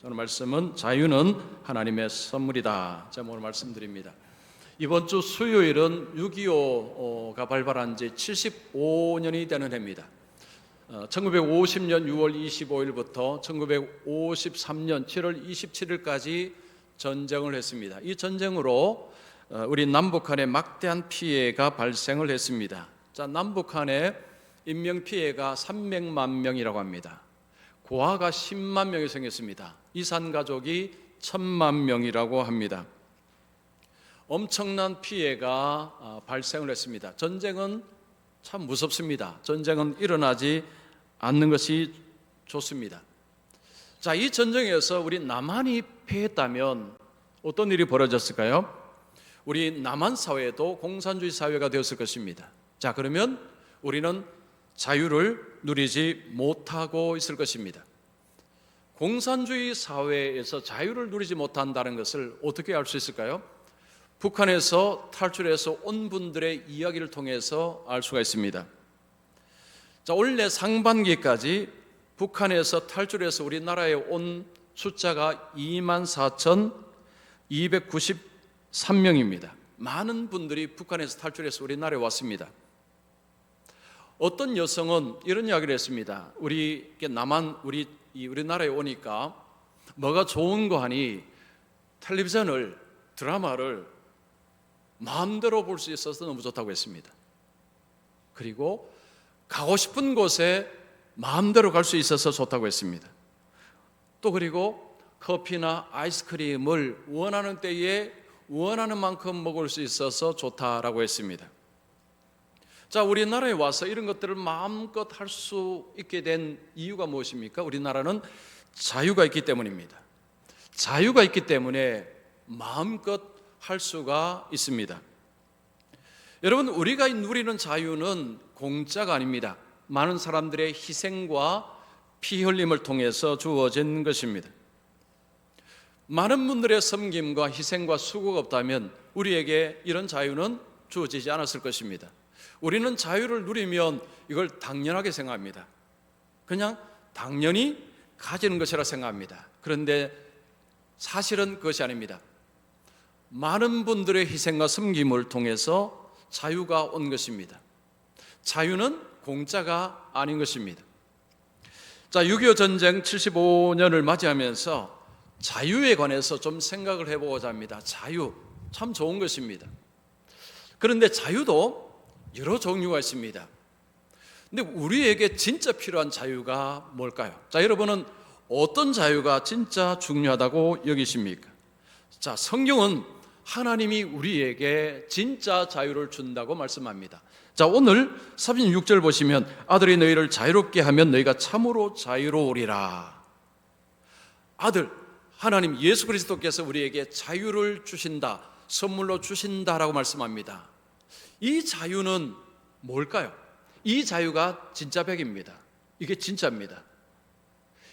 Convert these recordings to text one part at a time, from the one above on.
오늘 말씀은 자유는 하나님의 선물이다. 제가 오늘 말씀드립니다. 이번 주 수요일은 6.25가 발발한 지 75년이 되는 해입니다. 1950년 6월 25일부터 1953년 7월 27일까지 전쟁을 했습니다. 이 전쟁으로 우리 남북한에 막대한 피해가 발생을 했습니다. 자, 남북한의 인명피해가 300만 명이라고 합니다. 고아가 10만 명이 생겼습니다. 이산가족이 1000만 명이라고 합니다. 엄청난 피해가 발생을 했습니다. 전쟁은 참 무섭습니다. 전쟁은 일어나지 않는 것이 좋습니다. 자, 이 전쟁에서 우리 남한이 패했다면 어떤 일이 벌어졌을까요? 우리 남한 사회도 공산주의 사회가 되었을 것입니다. 자, 그러면 우리는 자유를 누리지 못하고 있을 것입니다. 공산주의 사회에서 자유를 누리지 못한다는 것을 어떻게 알 수 있을까요? 북한에서 탈출해서 온 분들의 이야기를 통해서 알 수가 있습니다. 자, 올해 상반기까지 북한에서 탈출해서 우리나라에 온 숫자가 24,293명입니다. 많은 분들이 북한에서 탈출해서 우리나라에 왔습니다. 어떤 여성은 이런 이야기를 했습니다. 우리나라에 오니까 뭐가 좋은 거 하니 텔레비전을, 드라마를 마음대로 볼 수 있어서 너무 좋다고 했습니다. 그리고 가고 싶은 곳에 마음대로 갈 수 있어서 좋다고 했습니다. 또 그리고 커피나 아이스크림을 원하는 때에 원하는 만큼 먹을 수 있어서 좋다라고 했습니다. 자, 우리나라에 와서 이런 것들을 마음껏 할 수 있게 된 이유가 무엇입니까? 우리나라는 자유가 있기 때문입니다. 자유가 있기 때문에 마음껏 할 수가 있습니다. 여러분, 우리가 누리는 자유는 공짜가 아닙니다. 많은 사람들의 희생과 피 흘림을 통해서 주어진 것입니다. 많은 분들의 섬김과 희생과 수고가 없다면 우리에게 이런 자유는 주어지지 않았을 것입니다. 우리는 자유를 누리면 이걸 당연하게 생각합니다. 그냥 당연히 가지는 것이라 생각합니다. 그런데 사실은 그것이 아닙니다. 많은 분들의 희생과 섬김을 통해서 자유가 온 것입니다. 자유는 공짜가 아닌 것입니다. 자, 6.25 전쟁 75년을 맞이하면서 자유에 관해서 좀 생각을 해보고자 합니다. 자유, 참 좋은 것입니다. 그런데 자유도 여러 종류가 있습니다. 근데 우리에게 진짜 필요한 자유가 뭘까요? 자, 여러분은 어떤 자유가 진짜 중요하다고 여기십니까? 자, 성경은 하나님이 우리에게 진짜 자유를 준다고 말씀합니다. 자, 오늘 36절 보시면 아들이 너희를 자유롭게 하면 너희가 참으로 자유로우리라. 아들, 하나님 예수 그리스도께서 우리에게 자유를 주신다, 선물로 주신다라고 말씀합니다. 이 자유는 뭘까요? 이 자유가 진짜 백입니다. 이게 진짜입니다.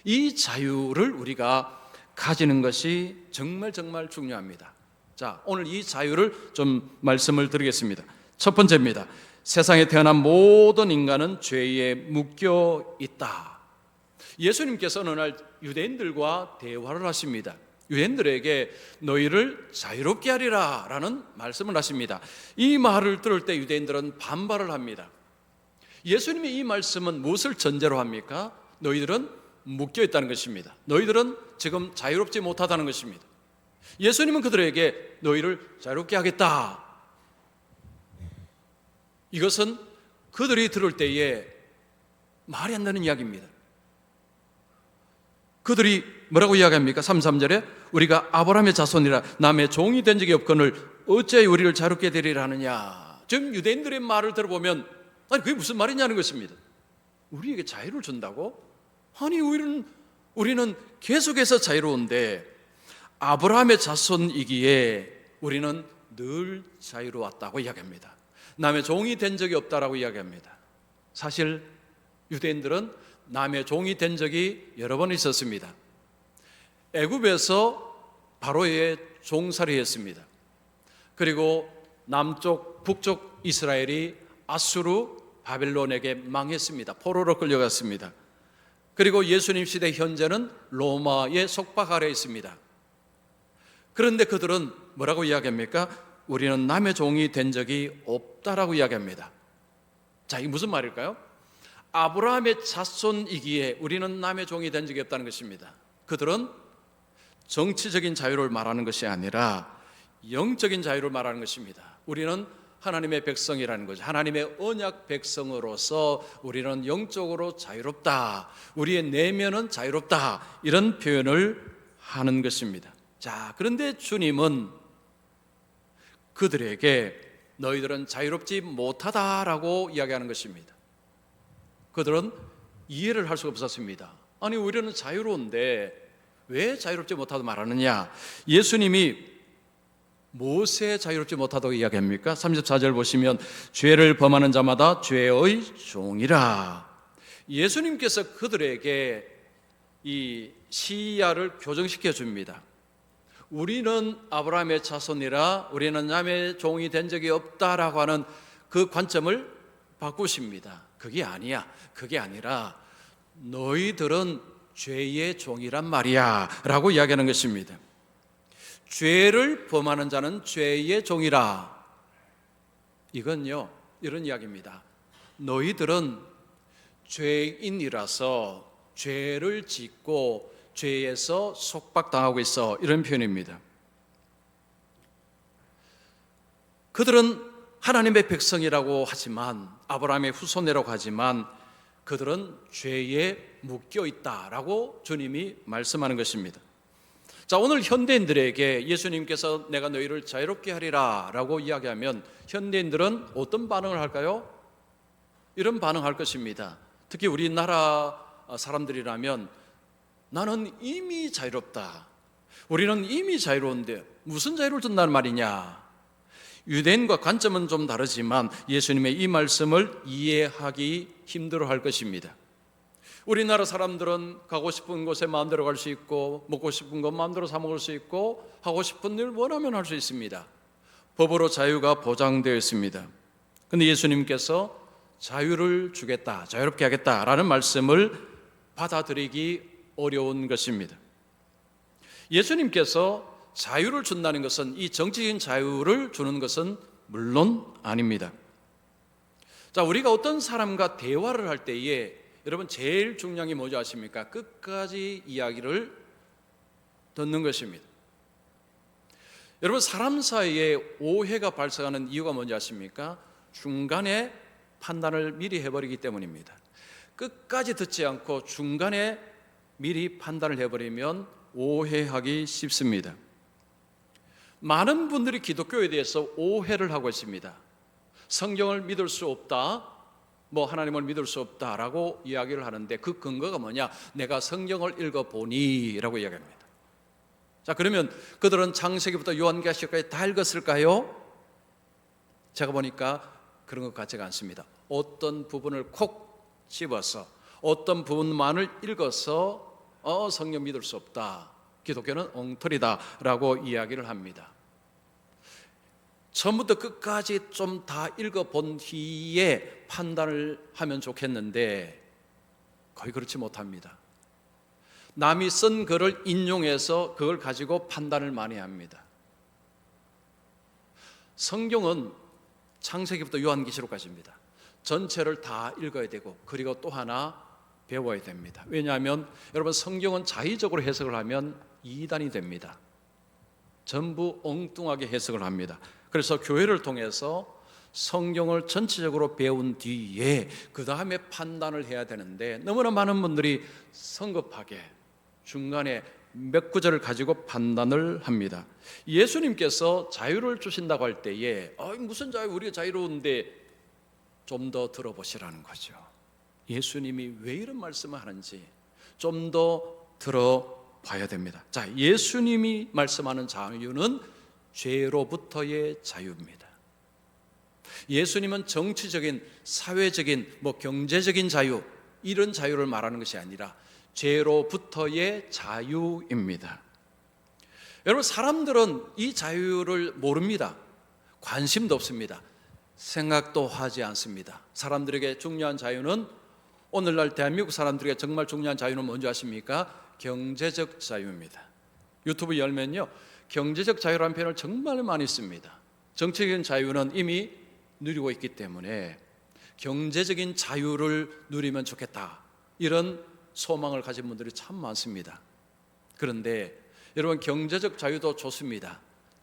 이 자유를 우리가 가지는 것이 정말 중요합니다. 자, 오늘 이 자유를 좀 말씀을 드리겠습니다. 첫 번째입니다. 세상에 태어난 모든 인간은 죄에 묶여 있다. 예수님께서 어느 날 유대인들과 대화를 하십니다. 유대인들에게 너희를 자유롭게 하리라 라는 말씀을 하십니다. 이 말을 들을 때 유대인들은 반발을 합니다. 예수님의 이 말씀은 무엇을 전제로 합니까? 너희들은 묶여 있다는 것입니다. 너희들은 지금 자유롭지 못하다는 것입니다. 예수님은 그들에게 너희를 자유롭게 하겠다. 이것은 그들이 들을 때에 말이 안 되는 이야기입니다. 그들이 뭐라고 이야기합니까? 33절에 우리가 아브라함의 자손이라 남의 종이 된 적이 없거늘 어찌 우리를 자유롭게 되리라 하느냐. 지금 유대인들의 말을 들어보면 아니 그게 무슨 말이냐는 것입니다. 우리에게 자유를 준다고? 아니 우리는 계속해서 자유로운데 아브라함의 자손이기에 우리는 늘 자유로웠다고 이야기합니다. 남의 종이 된 적이 없다라고 이야기합니다. 사실 유대인들은 남의 종이 된 적이 여러 번 있었습니다. 애굽에서 바로의 종살이 했습니다. 그리고 남쪽 북쪽 이스라엘이 아수르 바벨론에게 망했습니다. 포로로 끌려갔습니다. 그리고 예수님 시대 현재는 로마의 속박 아래 있습니다. 그런데 그들은 뭐라고 이야기합니까? 우리는 남의 종이 된 적이 없다라고 이야기합니다. 자, 이게 무슨 말일까요? 아브라함의 자손이기에 우리는 남의 종이 된 적이 없다는 것입니다. 그들은 정치적인 자유를 말하는 것이 아니라 영적인 자유를 말하는 것입니다. 우리는 하나님의 백성이라는 거죠. 하나님의 언약 백성으로서 우리는 영적으로 자유롭다, 우리의 내면은 자유롭다, 이런 표현을 하는 것입니다. 자, 그런데 주님은 그들에게 너희들은 자유롭지 못하다라고 이야기하는 것입니다. 그들은 이해를 할 수가 없었습니다. 아니, 우리는 자유로운데 왜 자유롭지 못하다고 말하느냐? 예수님이 무엇에 자유롭지 못하다고 이야기합니까? 34절 보시면 죄를 범하는 자마다 죄의 종이라. 예수님께서 그들에게 이 시야를 교정시켜 줍니다. 우리는 아브라함의 자손이라 우리는 남의 종이 된 적이 없다라고 하는 그 관점을 바꾸십니다. 그게 아니야. 그게 아니라 너희들은 죄의 종이란 말이야 라고 이야기하는 것입니다. 죄를 범하는 자는 죄의 종이라. 이건요, 이런 이야기입니다. 너희들은 죄인이라서 죄를 짓고 죄에서 속박당하고 있어, 이런 표현입니다. 그들은 하나님의 백성이라고 하지만, 아브라함의 후손이라고 하지만 그들은 죄에 묶여 있다라고 주님이 말씀하는 것입니다. 자, 오늘 현대인들에게 예수님께서 내가 너희를 자유롭게 하리라 라고 이야기하면 현대인들은 어떤 반응을 할까요? 이런 반응할 것입니다. 특히 우리나라 사람들이라면 나는 이미 자유롭다, 우리는 이미 자유로운데 무슨 자유를 준다는 말이냐. 유대인과 관점은 좀 다르지만 예수님의 이 말씀을 이해하기 힘들어할 것입니다. 우리나라 사람들은 가고 싶은 곳에 마음대로 갈 수 있고, 먹고 싶은 것 마음대로 사 먹을 수 있고, 하고 싶은 일 원하면 할 수 있습니다. 법으로 자유가 보장되어 있습니다. 그런데 예수님께서 자유를 주겠다, 자유롭게 하겠다라는 말씀을 받아들이기 어려운 것입니다. 예수님께서 자유를 준다는 것은, 이 정치적인 자유를 주는 것은 물론 아닙니다. 자, 우리가 어떤 사람과 대화를 할 때에 여러분 제일 중요한 게 뭐지 아십니까? 끝까지 이야기를 듣는 것입니다. 여러분, 사람 사이에 오해가 발생하는 이유가 뭔지 아십니까? 중간에 판단을 미리 해버리기 때문입니다. 끝까지 듣지 않고 중간에 미리 판단을 해버리면 오해하기 쉽습니다. 많은 분들이 기독교에 대해서 오해를 하고 있습니다. 성경을 믿을 수 없다, 하나님을 믿을 수 없다라고 이야기를 하는데 그 근거가 뭐냐? 내가 성경을 읽어보니 라고 이야기합니다. 자, 그러면 그들은 창세기부터 요한계시록까지 다 읽었을까요? 제가 보니까 그런 것 같지가 않습니다. 어떤 부분을 콕 집어서 어떤 부분만을 읽어서 성경 믿을 수 없다, 기독교는 엉터리다 라고 이야기를 합니다. 처음부터 끝까지 좀 다 읽어본 뒤에 판단을 하면 좋겠는데 거의 그렇지 못합니다. 남이 쓴 글을 인용해서 그걸 가지고 판단을 많이 합니다. 성경은 창세기부터 요한계시록까지입니다. 전체를 다 읽어야 되고, 그리고 또 하나 배워야 됩니다. 왜냐하면 여러분, 성경은 자의적으로 해석을 하면 이단이 됩니다. 전부 엉뚱하게 해석을 합니다. 그래서 교회를 통해서 성경을 전체적으로 배운 뒤에 그 다음에 판단을 해야 되는데, 너무나 많은 분들이 성급하게 중간에 몇 구절을 가지고 판단을 합니다. 예수님께서 자유를 주신다고 할 때에 무슨 자유, 우리가 자유로운데, 좀 더 들어보시라는 거죠. 예수님이 왜 이런 말씀을 하는지 좀 더 들어봐야 됩니다. 자, 예수님이 말씀하는 자유는 죄로부터의 자유입니다. 예수님은 정치적인, 사회적인, 경제적인 자유, 이런 자유를 말하는 것이 아니라 죄로부터의 자유입니다. 여러분, 사람들은 이 자유를 모릅니다. 관심도 없습니다. 생각도 하지 않습니다. 사람들에게 중요한 자유는 오늘날 대한민국 사람들에게 정말 중요한 자유는 뭔지 아십니까? 경제적 자유입니다. 유튜브 열면요, 경제적 자유라는 표현을 정말 많이 씁니다. 정치적인 자유는 이미 누리고 있기 때문에 경제적인 자유를 누리면 좋겠다, 이런 소망을 가진 분들이 참 많습니다. 그런데 여러분, 경제적 자유도 좋습니다.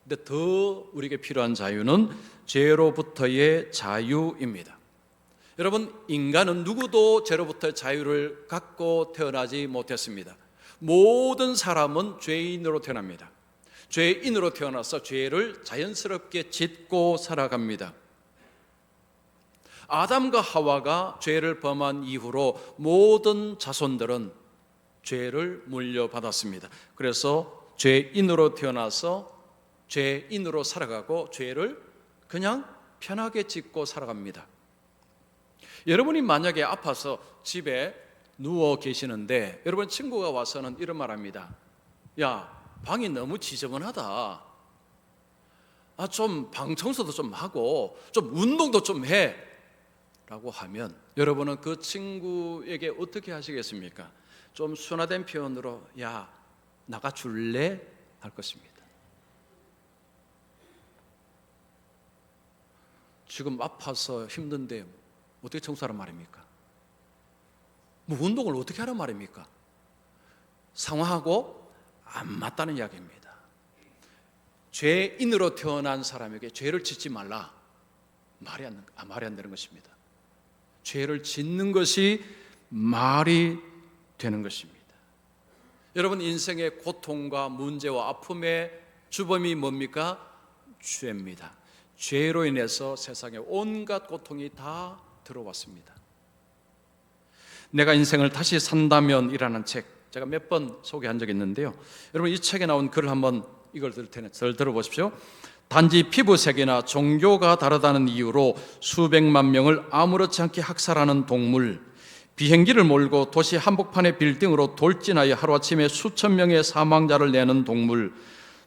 근데 더 우리에게 필요한 자유는 죄로부터의 자유입니다. 여러분, 인간은 누구도 죄로부터의 자유를 갖고 태어나지 못했습니다. 모든 사람은 죄인으로 태어납니다. 죄인으로 태어나서 죄를 자연스럽게 짓고 살아갑니다. 아담과 하와가 죄를 범한 이후로 모든 자손들은 죄를 물려받았습니다. 그래서 죄인으로 태어나서 죄인으로 살아가고 죄를 그냥 편하게 짓고 살아갑니다. 여러분이 만약에 아파서 집에 누워 계시는데 여러분 친구가 와서는 이런 말 합니다. 야, 방이 너무 지저분하다. 좀 방 청소도 좀 하고 좀 운동도 좀 해. 라고 하면 여러분은 그 친구에게 어떻게 하시겠습니까? 좀 순화된 표현으로 야, 나가 줄래? 할 것입니다. 지금 아파서 힘든데 어떻게 청소하란 말입니까? 뭐 운동을 어떻게 하란 말입니까? 상황하고 안 맞다는 이야기입니다. 죄인으로 태어난 사람에게 죄를 짓지 말라, 말이 안 되는 것입니다. 죄를 짓는 것이 말이 되는 것입니다. 여러분, 인생의 고통과 문제와 아픔의 주범이 뭡니까? 죄입니다. 죄로 인해서 세상에 온갖 고통이 다 들어왔습니다. 내가 인생을 다시 산다면 이라는 책, 제가 몇 번 소개한 적이 있는데요. 여러분, 이 책에 나온 글을 한번 이걸 들어보십시오. 단지 피부색이나 종교가 다르다는 이유로 수백만 명을 아무렇지 않게 학살하는 동물, 비행기를 몰고 도시 한복판의 빌딩으로 돌진하여 하루아침에 수천 명의 사망자를 내는 동물,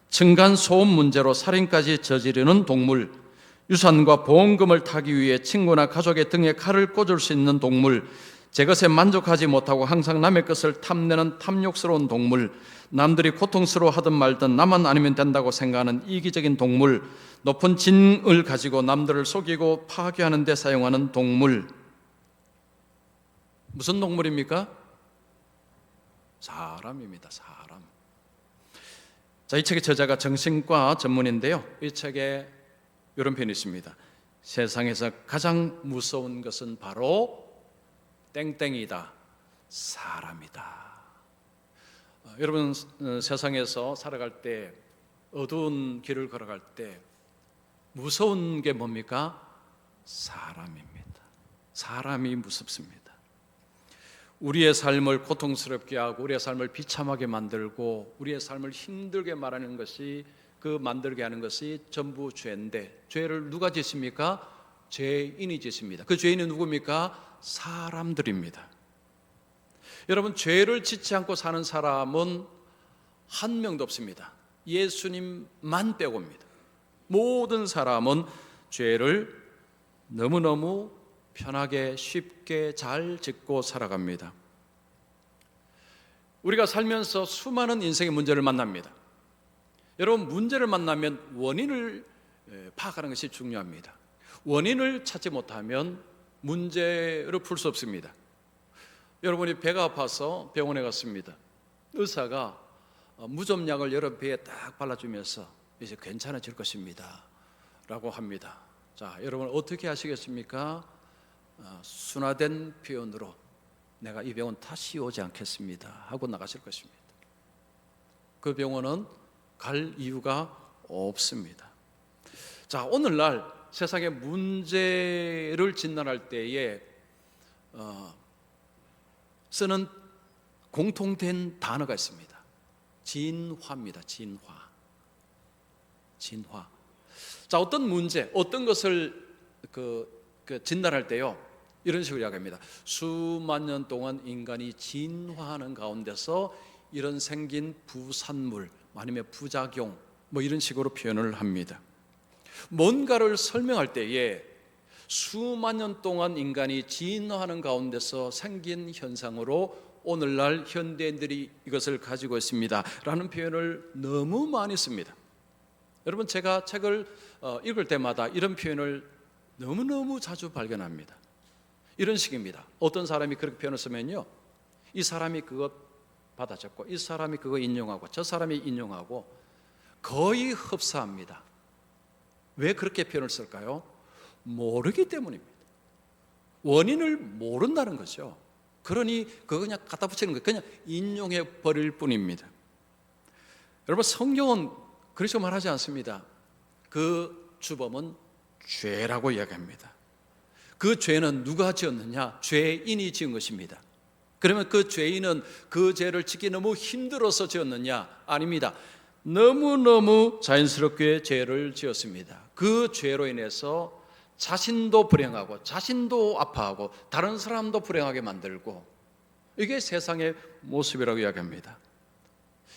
층간소음 문제로 살인까지 저지르는 동물, 유산과 보험금을 타기 위해 친구나 가족의 등에 칼을 꽂을 수 있는 동물, 제 것에 만족하지 못하고 항상 남의 것을 탐내는 탐욕스러운 동물, 남들이 고통스러워하든 말든 나만 아니면 된다고 생각하는 이기적인 동물, 높은 진을 가지고 남들을 속이고 파괴하는 데 사용하는 동물. 무슨 동물입니까? 사람입니다. 사람. 자, 이 책의 저자가 정신과 전문인데요, 이 책에 이런 표현이 있습니다. 세상에서 가장 무서운 것은 바로 땡땡이다, 사람이다. 여러분, 세상에서 살아갈 때, 어두운 길을 걸어갈 때 무서운 게 뭡니까? 사람입니다. 사람이 무섭습니다. 우리의 삶을 고통스럽게 하고 우리의 삶을 비참하게 만들고 우리의 삶을 힘들게 말하는 것이, 그 만들게 하는 것이 전부 죄인데, 죄를 누가 짓습니까? 죄인이 짓습니다. 그 죄인은 누굽니까? 사람들입니다. 여러분, 죄를 짓지 않고 사는 사람은 한 명도 없습니다. 예수님만 빼고입니다. 모든 사람은 죄를 너무너무 편하게 쉽게 잘 짓고 살아갑니다. 우리가 살면서 수많은 인생의 문제를 만납니다. 여러분, 문제를 만나면 원인을 파악하는 것이 중요합니다. 원인을 찾지 못하면 문제를 풀 수 없습니다. 여러분이 배가 아파서 병원에 갔습니다. 의사가 무좀약을 여러 배에 딱 발라주면서 이제 괜찮아질 것입니다 라고 합니다. 자, 여러분 어떻게 하시겠습니까? 순화된 표현으로 내가 이 병원 다시 오지 않겠습니다 하고 나가실 것입니다. 그 병원은 갈 이유가 없습니다. 자, 오늘날 세상의 문제를 진단할 때에 쓰는 공통된 단어가 있습니다. 진화입니다. 진화. 자, 어떤 문제, 어떤 것을 진단할 때요, 이런 식으로 이야기합니다. 수만 년 동안 인간이 진화하는 가운데서 이런 생긴 부산물, 아니면 부작용, 뭐 이런 식으로 표현을 합니다. 뭔가를 설명할 때에 수만 년 동안 인간이 진화하는 가운데서 생긴 현상으로 오늘날 현대인들이 이것을 가지고 있습니다 라는 표현을 너무 많이 씁니다. 여러분, 제가 책을 읽을 때마다 이런 표현을 너무너무 자주 발견합니다. 이런 식입니다. 어떤 사람이 그렇게 표현을 쓰면요, 이 사람이 그것 받아 적고 이 사람이 그거 인용하고 저 사람이 인용하고 거의 흡사합니다. 왜 그렇게 표현을 쓸까요? 모르기 때문입니다. 원인을 모른다는 거죠. 그러니 그거 그냥 갖다 붙이는 거예요. 그냥 인용해 버릴 뿐입니다. 여러분, 성경은 그렇게 말하지 않습니다. 그 주범은 죄라고 이야기합니다. 그 죄는 누가 지었느냐? 죄인이 지은 것입니다. 그러면 그 죄인은 그 죄를 짓기 너무 힘들어서 지었느냐? 아닙니다. 너무너무 자연스럽게 죄를 지었습니다. 그 죄로 인해서 자신도 불행하고 자신도 아파하고 다른 사람도 불행하게 만들고, 이게 세상의 모습이라고 이야기합니다.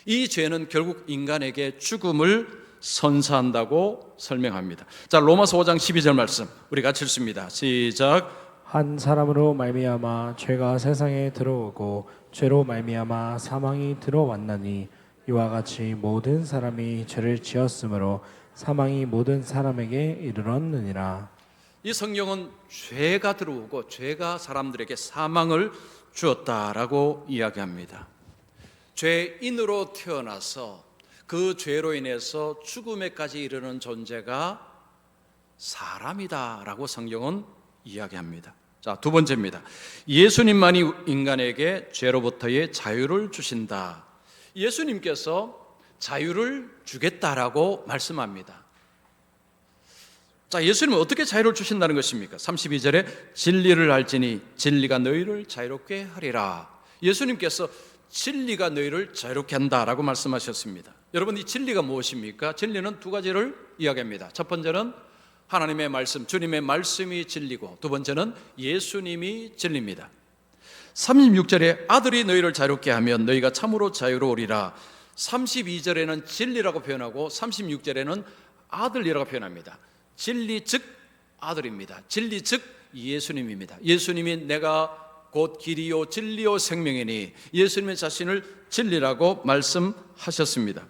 이 죄는 결국 인간에게 죽음을 선사한다고 설명합니다. 자, 로마서 5장 12절 말씀 우리 같이 읽습니다. 시작. 한 사람으로 말미암아 죄가 세상에 들어오고 죄로 말미암아 사망이 들어왔나니 이와 같이 모든 사람이 죄를 지었으므로 사망이 모든 사람에게 이르렀느니라. 이 성경은 죄가 들어오고 죄가 사람들에게 사망을 주었다라고 이야기합니다. 죄인으로 태어나서 그 죄로 인해서 죽음에까지 이르는 존재가 사람이다라고 성경은 이야기합니다. 자, 두 번째입니다. 예수님만이 인간에게 죄로부터의 자유를 주신다. 예수님께서 자유를 주겠다라고 말씀합니다. 자, 예수님은 어떻게 자유를 주신다는 것입니까? 32절에 진리를 알지니 진리가 너희를 자유롭게 하리라. 예수님께서 진리가 너희를 자유롭게 한다라고 말씀하셨습니다. 여러분, 이 진리가 무엇입니까? 진리는 두 가지를 이야기합니다. 첫 번째는 하나님의 말씀, 주님의 말씀이 진리고, 두 번째는 예수님이 진리입니다. 36절에 아들이 너희를 자유롭게 하면 너희가 참으로 자유로우리라. 32절에는 진리라고 표현하고 36절에는 아들이라고 표현합니다. 진리 즉 아들입니다. 진리 즉 예수님입니다. 예수님이 내가 곧 길이요 진리요 생명이니 예수님의 자신을 진리라고 말씀하셨습니다.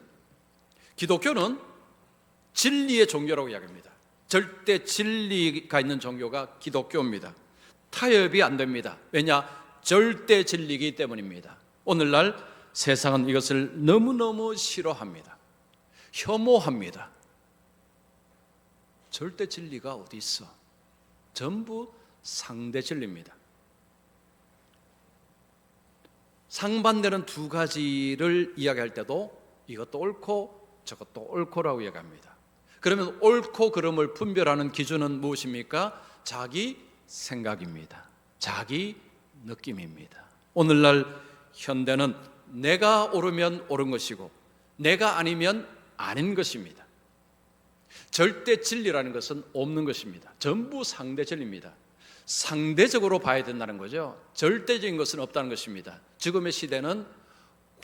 기독교는 진리의 종교라고 이야기합니다. 절대 진리가 있는 종교가 기독교입니다. 타협이 안 됩니다. 왜냐? 절대 진리이기 때문입니다. 오늘날 세상은 이것을 너무너무 싫어합니다. 혐오합니다. 절대 진리가 어디 있어? 전부 상대 진리입니다. 상반되는 두 가지를 이야기할 때도 이것도 옳고 저것도 옳고라고 이야기합니다. 그러면 옳고 그름을 분별하는 기준은 무엇입니까? 자기 생각입니다. 자기 느낌입니다. 오늘날 현대는 내가 옳으면 옳은 것이고 내가 아니면 아닌 것입니다. 절대 진리라는 것은 없는 것입니다. 전부 상대 진리입니다. 상대적으로 봐야 된다는 거죠. 절대적인 것은 없다는 것입니다. 지금의 시대는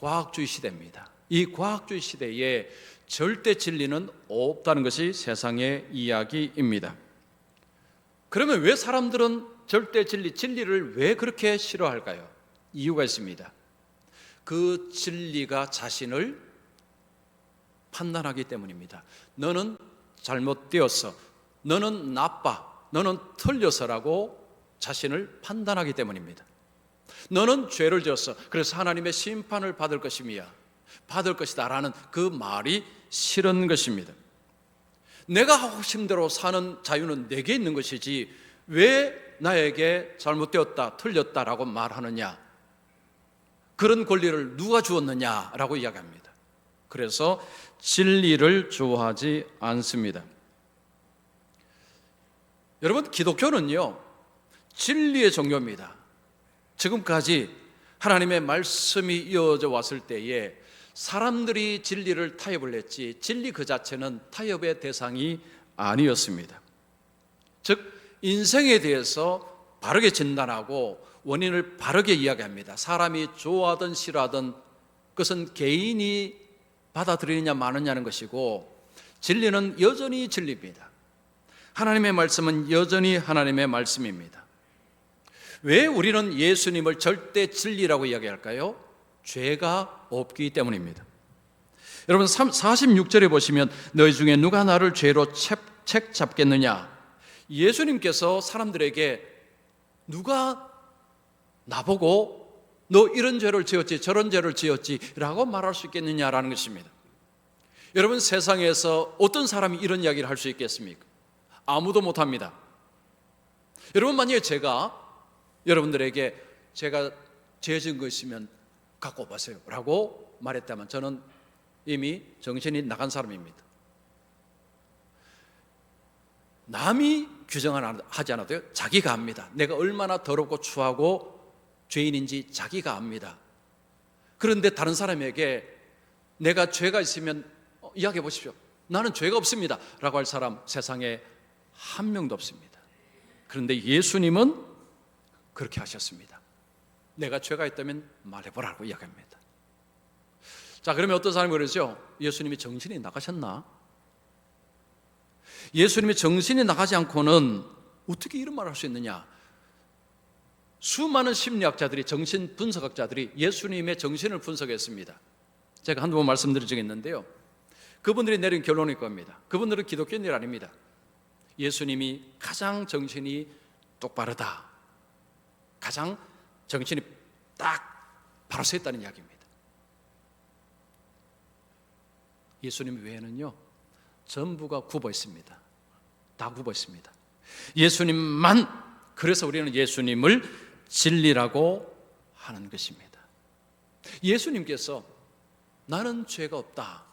과학주의 시대입니다. 이 과학주의 시대에 절대 진리는 없다는 것이 세상의 이야기입니다. 그러면 왜 사람들은 절대 진리, 진리를 왜 그렇게 싫어할까요? 이유가 있습니다. 그 진리가 자신을 판단하기 때문입니다. 너는 잘못되었어, 너는 나빠, 너는 틀려서라고 자신을 판단하기 때문입니다. 너는 죄를 지었어, 그래서 하나님의 심판을 받을 것이다 라는 그 말이 싫은 것입니다. 내가 하고 싶은 대로 사는 자유는 내게 있는 것이지 왜 나에게 잘못되었다, 틀렸다라고 말하느냐, 그런 권리를 누가 주었느냐라고 이야기합니다. 그래서 진리를 좋아하지 않습니다. 여러분, 기독교는요 진리의 종교입니다. 지금까지 하나님의 말씀이 이어져 왔을 때에 사람들이 진리를 타협을 했지 진리 그 자체는 타협의 대상이 아니었습니다. 즉 인생에 대해서 바르게 진단하고 원인을 바르게 이야기합니다. 사람이 좋아하든 싫어하든 그것은 개인이 받아들이느냐 마느냐는 것이고 진리는 여전히 진리입니다. 하나님의 말씀은 여전히 하나님의 말씀입니다. 왜 우리는 예수님을 절대 진리라고 이야기할까요? 죄가 없기 때문입니다. 여러분 46절에 보시면 너희 중에 누가 나를 죄로 책 잡겠느냐? 예수님께서 사람들에게 누가 나보고 너 이런 죄를 지었지 저런 죄를 지었지 라고 말할 수 있겠느냐라는 것입니다. 여러분 세상에서 어떤 사람이 이런 이야기를 할 수 있겠습니까? 아무도 못합니다. 여러분 만약에 제가 여러분들에게 제가 죄 지은 거 있으면 갖고 와보세요 라고 말했다면 저는 이미 정신이 나간 사람입니다. 남이 규정하지 않아도요 자기가 압니다. 내가 얼마나 더럽고 추하고 죄인인지 자기가 압니다. 그런데 다른 사람에게 내가 죄가 있으면 이야기해 보십시오. 나는 죄가 없습니다 라고 할 사람 세상에 한 명도 없습니다. 그런데 예수님은 그렇게 하셨습니다. 내가 죄가 있다면 말해보라고 이야기합니다. 자, 그러면 어떤 사람이 그러죠? 예수님이 정신이 나가셨나? 예수님이 정신이 나가지 않고는 어떻게 이런 말을 할 수 있느냐? 수많은 심리학자들이, 정신 분석학자들이 예수님의 정신을 분석했습니다. 제가 한두 번 말씀드린 적이 있는데요, 그분들이 내린 결론일 겁니다. 그분들은 기독교인이 아닙니다. 예수님이 가장 정신이 똑바르다, 가장 정신이 딱 바로 서 있다는 이야기입니다. 예수님 외에는요 전부가 굽어 있습니다. 다 굽어 있습니다. 예수님만, 그래서 우리는 예수님을 진리라고 하는 것입니다. 예수님께서 나는 죄가 없다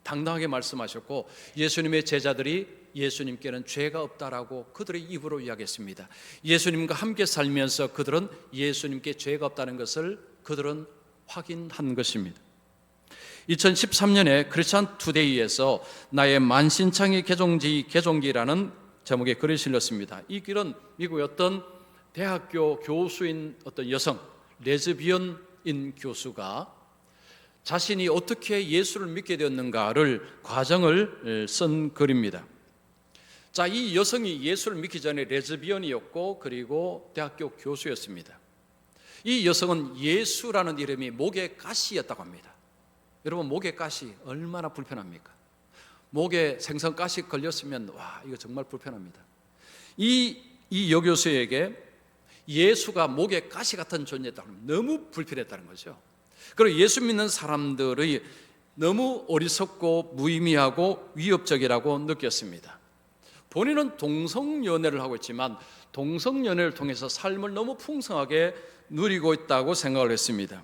당당하게 말씀하셨고, 예수님의 제자들이 예수님께는 죄가 없다라고 그들의 입으로 이야기했습니다. 예수님과 함께 살면서 그들은 예수님께 죄가 없다는 것을 그들은 확인한 것입니다. 2013년에 크리스천 투데이에서 나의 만신창이 개종기라는 제목의 글이 실렸습니다. 이 글은 미국의 어떤 대학교 교수인 어떤 여성, 레즈비언인 교수가 자신이 어떻게 예수를 믿게 되었는가를 과정을 쓴 글입니다. 자, 이 여성이 예수를 믿기 전에 레즈비언이었고 그리고 대학교 교수였습니다. 이 여성은 예수라는 이름이 목에 가시였다고 합니다. 여러분, 목에 가시 얼마나 불편합니까? 목에 생선가시 걸렸으면 와, 이거 정말 불편합니다. 이 여교수에게 예수가 목에 가시 같은 존재였다고 하면 너무 불편했다는 거죠. 그리고 예수 믿는 사람들의 너무 어리석고 무의미하고 위협적이라고 느꼈습니다. 본인은 동성연애를 하고 있지만 동성연애를 통해서 삶을 너무 풍성하게 누리고 있다고 생각을 했습니다.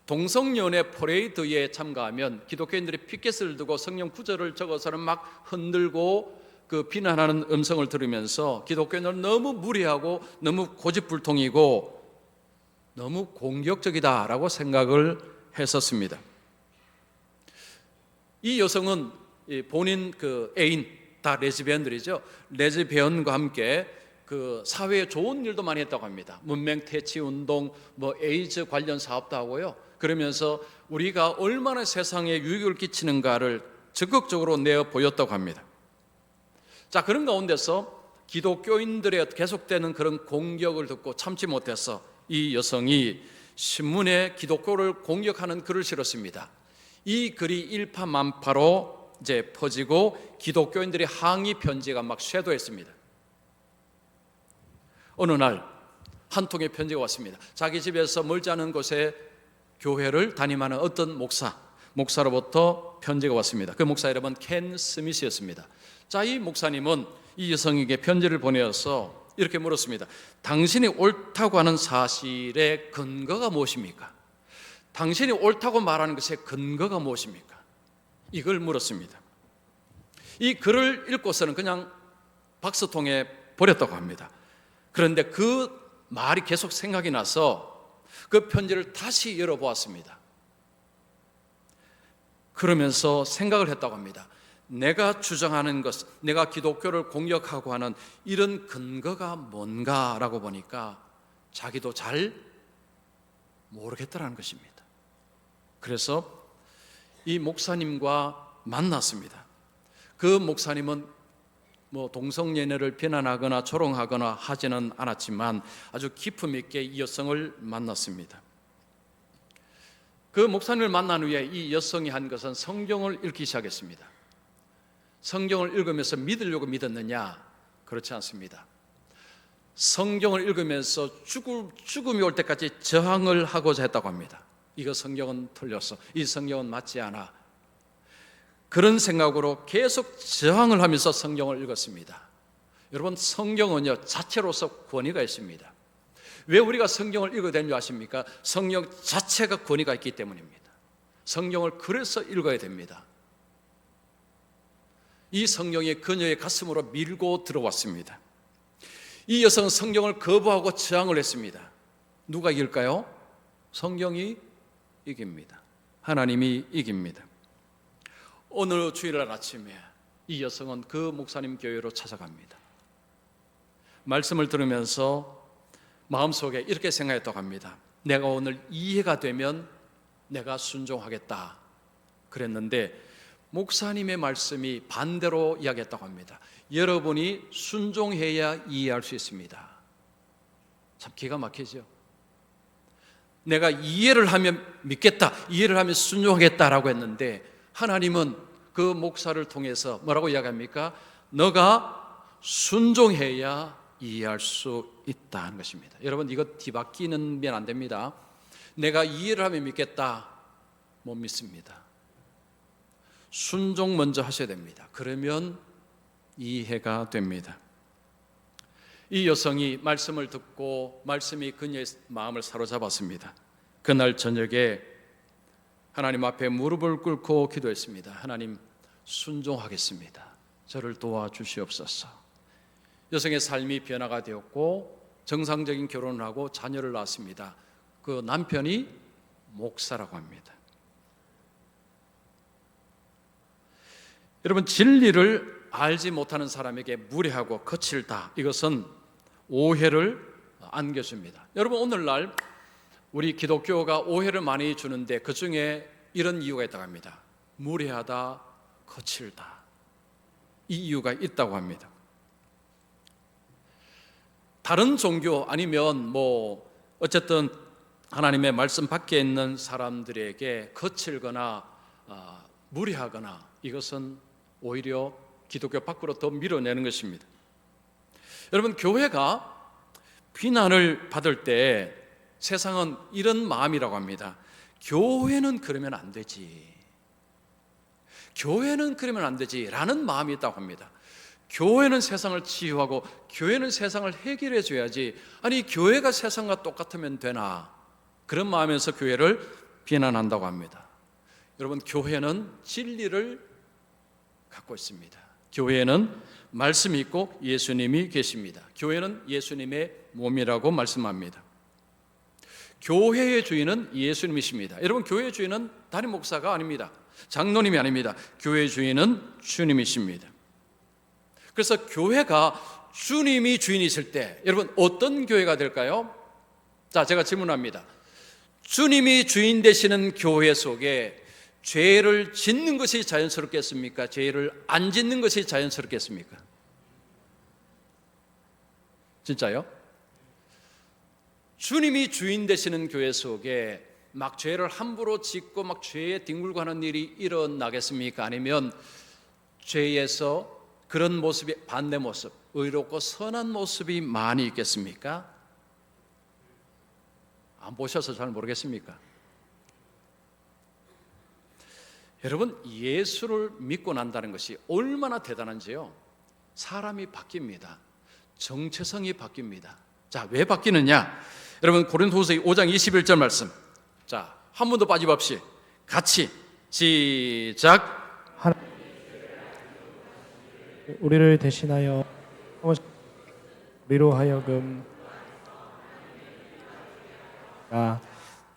동성연애 퍼레이드에 참가하면 기독교인들이 피켓을 두고 성령 구절을 적어서는 막 흔들고 그 비난하는 음성을 들으면서 기독교인들은 너무 무례하고 너무 고집불통이고 너무 공격적이다라고 생각을 했었습니다. 이 여성은 본인 그 애인, 다 레즈비언들이죠. 레즈비언과 함께 그 사회에 좋은 일도 많이 했다고 합니다. 문맹 퇴치 운동, 뭐 에이즈 관련 사업도 하고요. 그러면서 우리가 얼마나 세상에 유익을 끼치는가를 적극적으로 내어 보였다고 합니다. 자, 그런 가운데서 기독교인들의 계속되는 그런 공격을 듣고 참지 못해서 이 여성이 신문에 기독교를 공격하는 글을 실었습니다. 이 글이 일파만파로 이제 퍼지고 기독교인들의 항의 편지가 막 쇄도했습니다. 어느 날 한 통의 편지가 왔습니다. 자기 집에서 멀지 않은 곳에 교회를 담임하는 어떤 목사로부터 편지가 왔습니다. 그 목사 이름은 켄 스미스였습니다. 자, 이 목사님은 이 여성에게 편지를 보내어서 이렇게 물었습니다. 당신이 옳다고 하는 사실의 근거가 무엇입니까? 당신이 옳다고 말하는 것의 근거가 무엇입니까? 이걸 물었습니다. 이 글을 읽고서는 그냥 박스통에 버렸다고 합니다. 그런데 그 말이 계속 생각이 나서 그 편지를 다시 열어보았습니다. 그러면서 생각을 했다고 합니다. 내가 주장하는 것, 내가 기독교를 공격하고 하는 이런 근거가 뭔가라고 보니까 자기도 잘 모르겠다라는 것입니다. 그래서 이 목사님과 만났습니다. 그 목사님은 뭐 동성연애를 비난하거나 조롱하거나 하지는 않았지만 아주 기품 있게 이 여성을 만났습니다. 그 목사님을 만난 후에 이 여성이 한 것은 성경을 읽기 시작했습니다. 성경을 읽으면서 믿으려고 믿었느냐? 그렇지 않습니다. 성경을 읽으면서 죽음이 올 때까지 저항을 하고자 했다고 합니다. 이거 성경은 틀렸어, 이 성경은 맞지 않아, 그런 생각으로 계속 저항을 하면서 성경을 읽었습니다. 여러분, 성경은요 자체로서 권위가 있습니다. 왜 우리가 성경을 읽어야 되는 줄 아십니까? 성경 자체가 권위가 있기 때문입니다. 성경을 그래서 읽어야 됩니다. 이 성경이 그녀의 가슴으로 밀고 들어왔습니다. 이 여성은 성경을 거부하고 저항을 했습니다. 누가 이길까요? 성경이 이깁니다. 하나님이 이깁니다. 어느 주일날 아침에 이 여성은 그 목사님 교회로 찾아갑니다. 말씀을 들으면서 마음속에 이렇게 생각했다고 합니다. 내가 오늘 이해가 되면 내가 순종하겠다 그랬는데 목사님의 말씀이 반대로 이야기했다고 합니다. 여러분이 순종해야 이해할 수 있습니다. 참 기가 막히죠. 내가 이해를 하면 믿겠다, 이해를 하면 순종하겠다라고 했는데 하나님은 그 목사를 통해서 뭐라고 이야기합니까? 너가 순종해야 이해할 수 있다는 것입니다. 여러분, 이거 뒤바뀌는 면 안 됩니다. 내가 이해를 하면 믿겠다, 못 믿습니다. 순종 먼저 하셔야 됩니다. 그러면 이해가 됩니다. 이 여성이 말씀을 듣고 말씀이 그녀의 마음을 사로잡았습니다. 그날 저녁에 하나님 앞에 무릎을 꿇고 기도했습니다. 하나님, 순종하겠습니다. 저를 도와주시옵소서. 여성의 삶이 변화가 되었고 정상적인 결혼을 하고 자녀를 낳았습니다. 그 남편이 목사라고 합니다. 여러분, 진리를 알지 못하는 사람에게 무례하고 거칠다, 이것은 오해를 안겨줍니다. 여러분, 오늘날 우리 기독교가 오해를 많이 주는데 그 중에 이런 이유가 있다고 합니다. 무례하다, 거칠다, 이 이유가 있다고 합니다. 다른 종교 아니면 뭐 어쨌든 하나님의 말씀 밖에 있는 사람들에게 거칠거나 무례하거나 이것은 오히려 기독교 밖으로 더 밀어내는 것입니다. 여러분, 교회가 비난을 받을 때 세상은 이런 마음이라고 합니다. 교회는 그러면 안 되지, 교회는 그러면 안 되지 라는 마음이 있다고 합니다. 교회는 세상을 치유하고 교회는 세상을 해결해 줘야지, 아니 교회가 세상과 똑같으면 되나, 그런 마음에서 교회를 비난한다고 합니다. 여러분, 교회는 진리를 갖고 있습니다. 교회는 말씀이 있고 예수님이 계십니다. 교회는 예수님의 몸이라고 말씀합니다. 교회의 주인은 예수님이십니다. 여러분, 교회의 주인은 담임 목사가 아닙니다. 장로님이 아닙니다. 교회의 주인은 주님이십니다. 그래서 교회가 주님이 주인이실 때 여러분 어떤 교회가 될까요? 자, 제가 질문합니다. 주님이 주인 되시는 교회 속에 죄를 짓는 것이 자연스럽겠습니까? 죄를 안 짓는 것이 자연스럽겠습니까? 진짜요? 주님이 주인 되시는 교회 속에 막 죄를 함부로 짓고 막 죄에 뒹굴고 하는 일이 일어나겠습니까? 아니면 죄에서 그런 모습이 반대 모습, 의롭고 선한 모습이 많이 있겠습니까? 안 보셔서 잘 모르겠습니까? 여러분, 예수를 믿고 난다는 것이 얼마나 대단한지요. 사람이 바뀝니다. 정체성이 바뀝니다. 자, 왜 바뀌느냐? 여러분, 고린도후서 5장 21절 말씀, 자, 한 번도 빠짐없이 같이 시작. 우리를 대신하여 우리로 하여금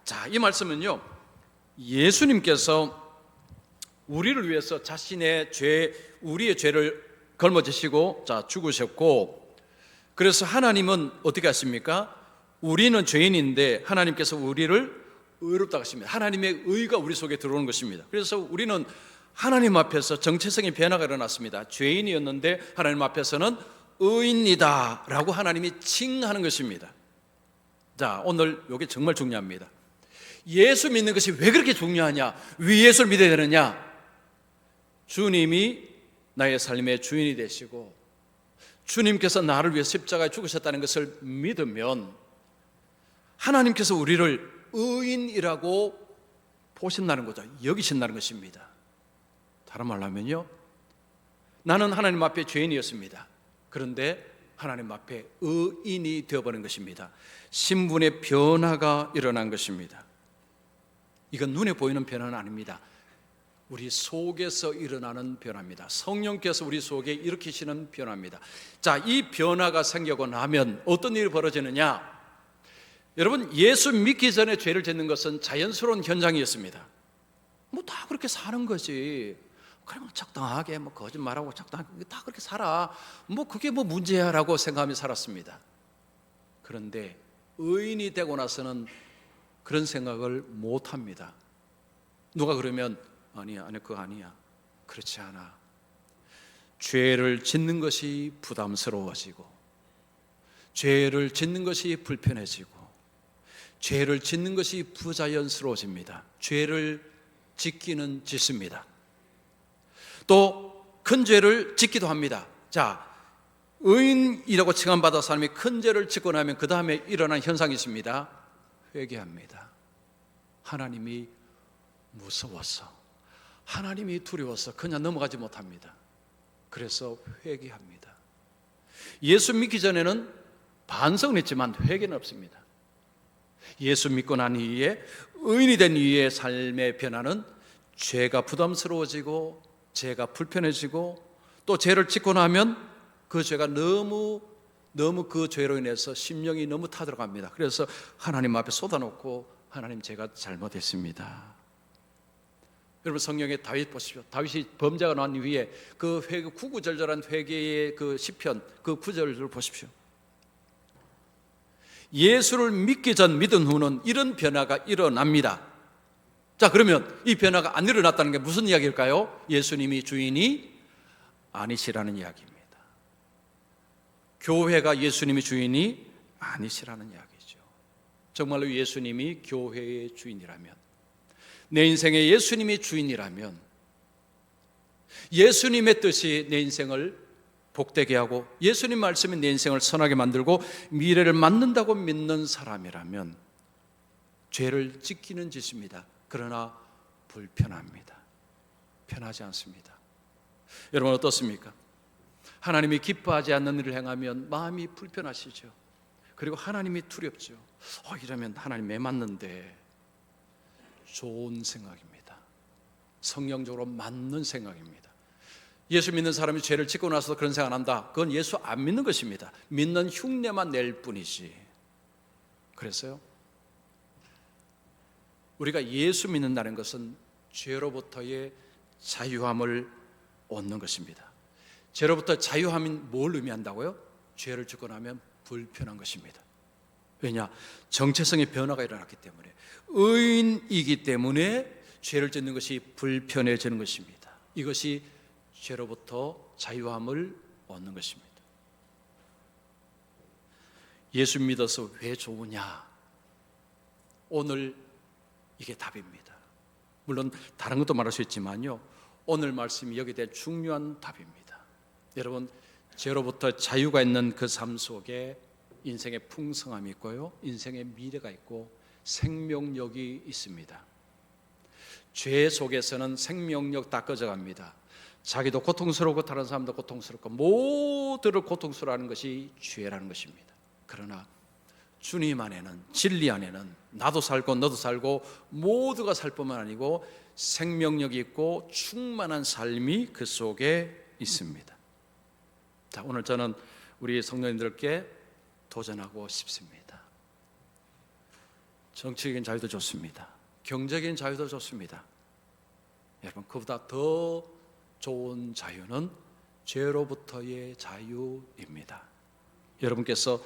자, 이 말씀은요, 예수님께서 우리를 위해서 자신의 우리의 죄를 걸머지시고 자 죽으셨고, 그래서 하나님은 어떻게 하십니까? 우리는 죄인인데 하나님께서 우리를 의롭다 하십니다. 하나님의 의가 우리 속에 들어오는 것입니다. 그래서 우리는 하나님 앞에서 정체성의 변화가 일어났습니다. 죄인이었는데 하나님 앞에서는 의인이다 라고 하나님이 칭하는 것입니다. 자, 오늘 이게 정말 중요합니다. 예수 믿는 것이 왜 그렇게 중요하냐? 왜 예수를 믿어야 되느냐? 주님이 나의 삶의 주인이 되시고 주님께서 나를 위해 십자가에 죽으셨다는 것을 믿으면 하나님께서 우리를 의인이라고 보신다는 거죠. 여기신다는 것입니다. 다른 말로 하면요, 나는 하나님 앞에 죄인이었습니다. 그런데 하나님 앞에 의인이 되어버린 것입니다. 신분의 변화가 일어난 것입니다. 이건 눈에 보이는 변화는 아닙니다. 우리 속에서 일어나는 변화입니다. 성령께서 우리 속에 일으키시는 변화입니다. 자, 이 변화가 생기고 나면 어떤 일이 벌어지느냐? 여러분, 예수 믿기 전에 죄를 짓는 것은 자연스러운 현상이었습니다. 뭐 다 그렇게 사는 거지. 그러면 적당하게 뭐 거짓말하고 적당하게 다 그렇게 살아. 뭐 그게 뭐 문제야라고 생각하며 살았습니다. 그런데 의인이 되고 나서는 그런 생각을 못 합니다. 누가 그러면 아니야, 그거 아니야. 그렇지 않아. 죄를 짓는 것이 부담스러워지고, 죄를 짓는 것이 불편해지고, 죄를 짓는 것이 부자연스러워집니다. 죄를 짓기는 짓습니다. 또 큰 죄를 짓기도 합니다. 자, 의인이라고 칭함받아 사람이 큰 죄를 짓고 나면 그 다음에 일어난 현상이 있습니다. 회개합니다. 하나님이 무서워서, 하나님이 두려워서 그냥 넘어가지 못합니다. 그래서 회개합니다. 예수 믿기 전에는 반성은 했지만 회개는 없습니다. 예수 믿고 난 이후에, 의인이 된 이후의 삶의 변화는 죄가 부담스러워지고 죄가 불편해지고, 또 죄를 짓고 나면 그 죄가 너무 그 죄로 인해서 심령이 너무 타들어갑니다. 그래서 하나님 앞에 쏟아놓고, 하나님, 제가 잘못했습니다. 여러분, 성경에 다윗 보십시오. 다윗이 범죄가 난 이후에 그 구구절절한 회개의 그 시편, 그 구절을 보십시오. 예수를 믿기 전 믿은 후는 이런 변화가 일어납니다. 자, 그러면 이 변화가 안 일어났다는 게 무슨 이야기일까요? 예수님이 주인이 아니시라는 이야기입니다. 교회가 예수님이 주인이 아니시라는 이야기죠. 정말로 예수님이 교회의 주인이라면, 내 인생에 예수님이 주인이라면, 예수님의 뜻이 내 인생을 복되게 하고 예수님 말씀이 내 인생을 선하게 만들고 미래를 만든다고 믿는 사람이라면 죄를 지키는 짓입니다. 그러나 불편합니다. 편하지 않습니다. 여러분, 어떻습니까? 하나님이 기뻐하지 않는 일을 행하면 마음이 불편하시죠. 그리고 하나님이 두렵죠. 이러면 하나님 왜 맞는데? 좋은 생각입니다. 성경적으로 맞는 생각입니다. 예수 믿는 사람이 죄를 짓고 나서 그런 생각 안 한다. 그건 예수 안 믿는 것입니다. 믿는 흉내만 낼 뿐이지. 그래서요, 우리가 예수 믿는다는 것은 죄로부터의 자유함을 얻는 것입니다. 죄로부터 자유함이 뭘 의미한다고요? 죄를 짓고 나면 불편한 것입니다. 왜냐? 정체성의 변화가 일어났기 때문에, 의인이기 때문에 죄를 짓는 것이 불편해지는 것입니다. 이것이 죄로부터 자유함을 얻는 것입니다. 예수 믿어서 왜 좋으냐? 오늘 이게 답입니다. 물론 다른 것도 말할 수 있지만요, 오늘 말씀이 여기에 대한 중요한 답입니다. 여러분, 죄로부터 자유가 있는 그 삶 속에 인생의 풍성함이 있고요, 인생의 미래가 있고 생명력이 있습니다. 죄 속에서는 생명력 다 꺼져갑니다. 자기도 고통스럽고 다른 사람도 고통스럽고 모두를 고통스러워하는 것이 죄라는 것입니다. 그러나 주님 안에는, 진리 안에는 나도 살고 너도 살고 모두가 살 뿐만 아니고 생명력이 있고 충만한 삶이 그 속에 있습니다. 자, 오늘 저는 우리 성도님들께 도전하고 싶습니다. 정치적인 자유도 좋습니다. 경제적인 자유도 좋습니다. 여러분, 그보다 더 좋은 자유는 죄로부터의 자유입니다. 여러분께서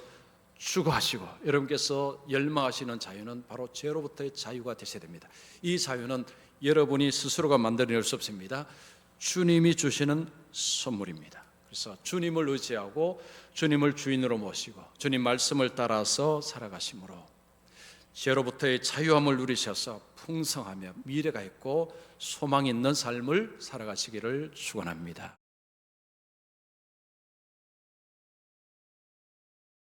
추구하시고 여러분께서 열망하시는 자유는 바로 죄로부터의 자유가 되셔야 됩니다. 이 자유는 여러분이 스스로가 만들어낼 수 없습니다. 주님이 주시는 선물입니다. 그래서 주님을 의지하고 주님을 주인으로 모시고 주님 말씀을 따라서 살아가심으로 죄로부터의 자유함을 누리셔서 풍성하며 미래가 있고 소망 있는 삶을 살아가시기를 축원합니다.